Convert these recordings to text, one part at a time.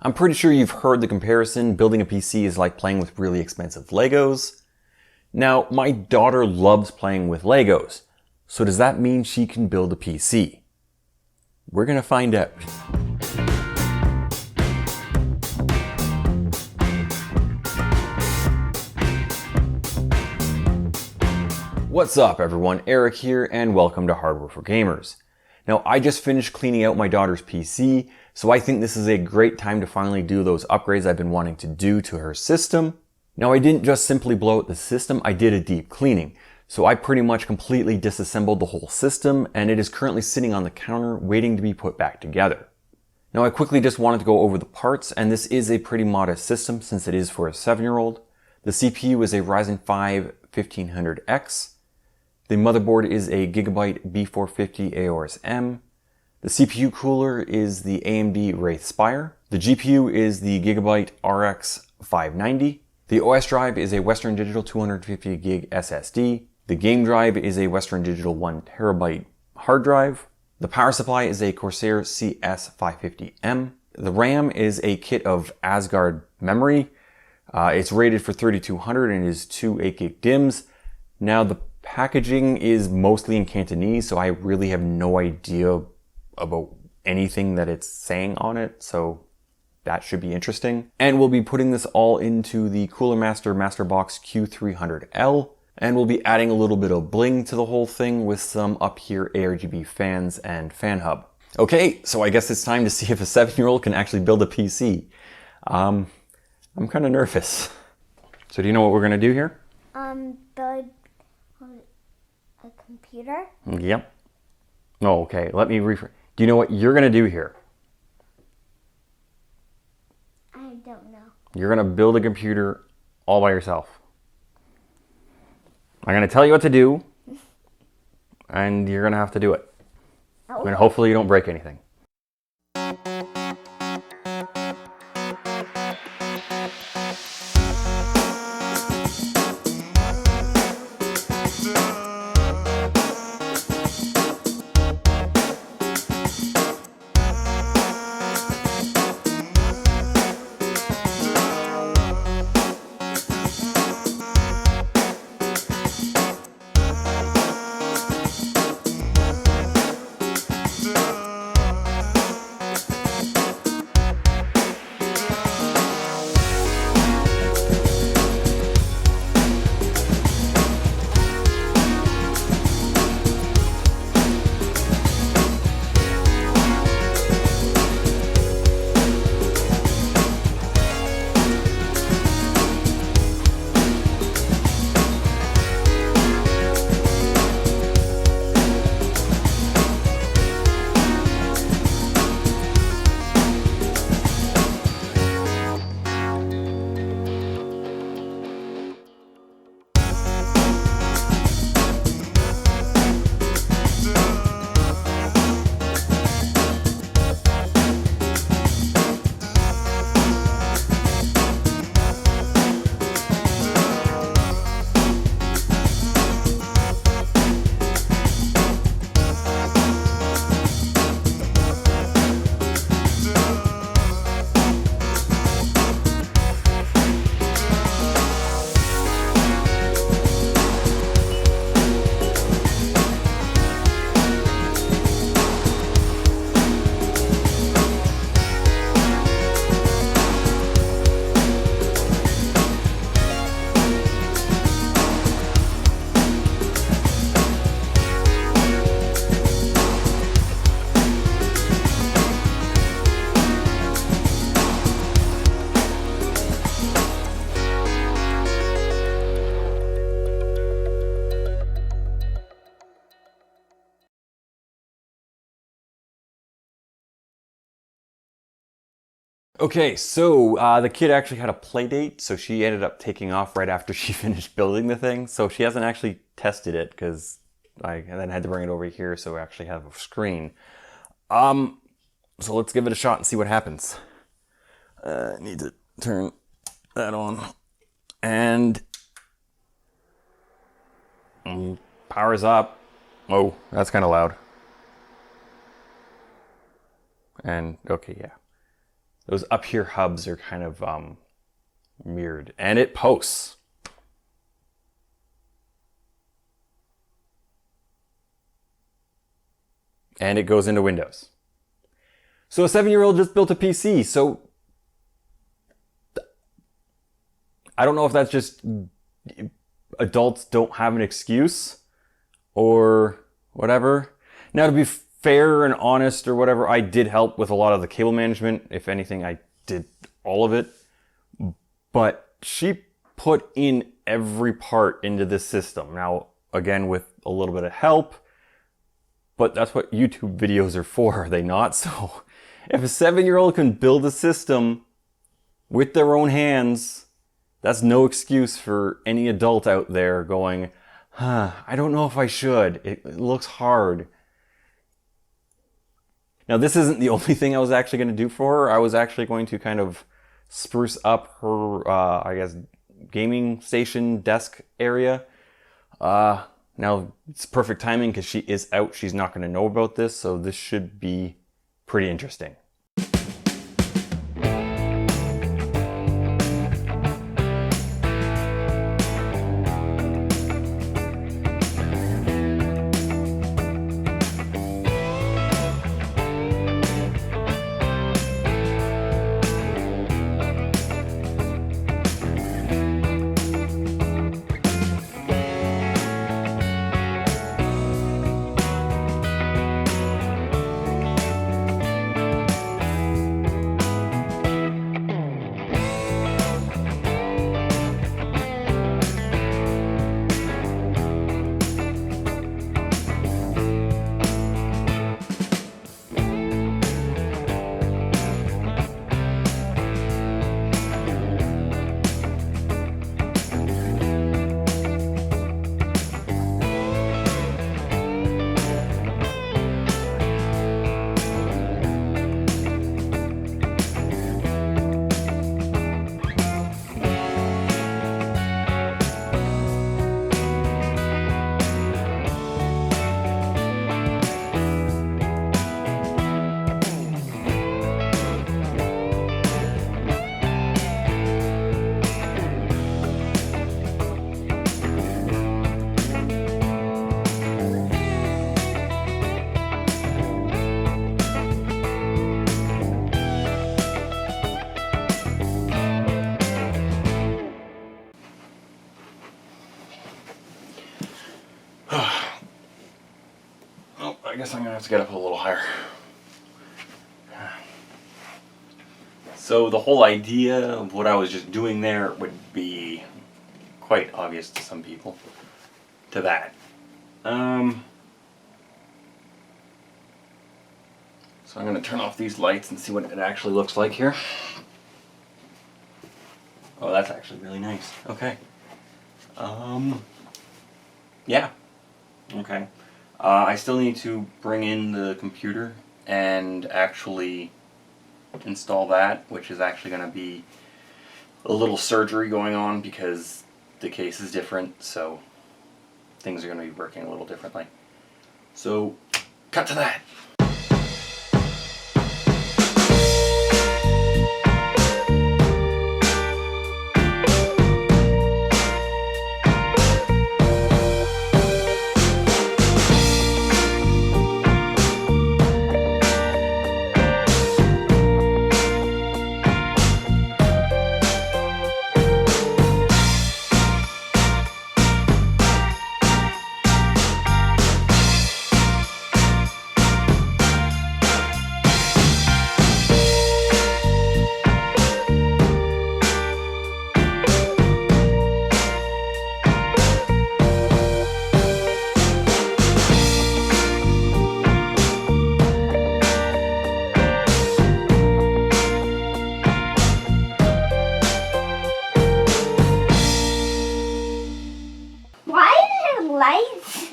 I'm pretty sure you've heard the comparison. Building a PC is like playing with really expensive Legos. Now, my daughter loves playing with Legos. So does that mean she can build a PC? We're gonna find out. What's up everyone, Erik here and welcome to Hardware for Gamers. Now I just finished cleaning out my daughter's PC, so I think this is a great time to finally do those upgrades I've been wanting to do to her system. Now I didn't just simply blow out the system, I did a deep cleaning. So I pretty much completely disassembled the whole system and it is currently sitting on the counter waiting to be put back together. Now I quickly just wanted to go over the parts, and this is a pretty modest system since it is for a 7-year-old. The CPU is a Ryzen 5 1500X. The motherboard is a Gigabyte B450 Aorus M. The CPU cooler is the AMD Wraith Spire. The GPU is the Gigabyte RX 590. The OS drive is a Western Digital 250 gig SSD. The game drive is a Western Digital 1 terabyte hard drive. The power supply is a Corsair CS 550M. The RAM is a kit of Asgard memory. It's rated for 3200 and is 2 8 gig DIMMs. Now the packaging is mostly in Cantonese, so I really have no idea about anything that it's saying on it, so that should be interesting. And we'll be putting this all into the Cooler Master MasterBox Q300L, and we'll be adding a little bit of bling to the whole thing with some up here ARGB fans and fan hub. Okay, so I guess it's time to see if a 7-year-old can actually build a PC. I'm kind of nervous. So do you know what we're gonna do here? Build a computer. Yep. Oh, okay, let me rephrase. Do you know what you're gonna do here? I don't know. You're gonna build a computer all by yourself. I'm gonna tell you what to do, and you're gonna have to do it. Oh. And hopefully you don't break anything. Okay, so the kid actually had a play date, so she ended up taking off right after she finished building the thing. So she hasn't actually tested it because I then had to bring it over here so we actually have a screen. So let's give it a shot and see what happens. I need to turn that on. And power's up. Oh, that's kind of loud. And okay, yeah. those up here hubs are kind of mirrored, and it posts. And it goes into Windows. So a 7-year-old just built a PC. So I don't know if that's just adults don't have an excuse or whatever. Now, to be fair and honest or whatever, I did help with a lot of the cable management. If anything, I did all of it. But she put in every part into this system. Now, again, with a little bit of help, but that's what YouTube videos are for, are they not? So if a 7-year-old can build a system with their own hands, that's no excuse for any adult out there going, I don't know if I should. It looks hard. Now, this isn't the only thing I was actually going to do for her. I was actually going to kind of spruce up her, I guess, gaming station desk area. Now, it's perfect timing because she is out. She's not going to know about this, so this should be pretty interesting. I guess I'm gonna have to get up a little higher. So the whole idea of what I was just doing there would be quite obvious to some people. To that. So I'm gonna turn off these lights and see what it actually looks like here. Oh, that's actually really nice. Okay. Yeah. Okay. I still need to bring in the computer and actually install that, which is actually going to be a little surgery going on because the case is different, so things are going to be working a little differently. So, cut to that. Lights.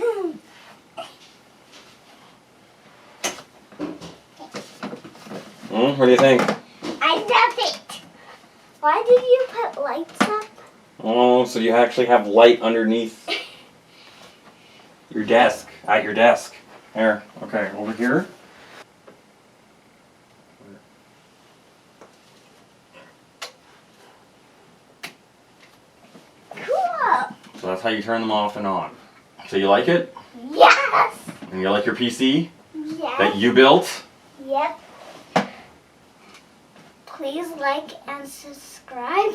What do you think? I love it. Why did you put lights up? Oh, so you actually have light underneath your desk, at your desk. There, okay, over here. that's how you turn them off and on. So you like it? Yes! And you like your PC? Yes. That you built? Yep. Please like and subscribe.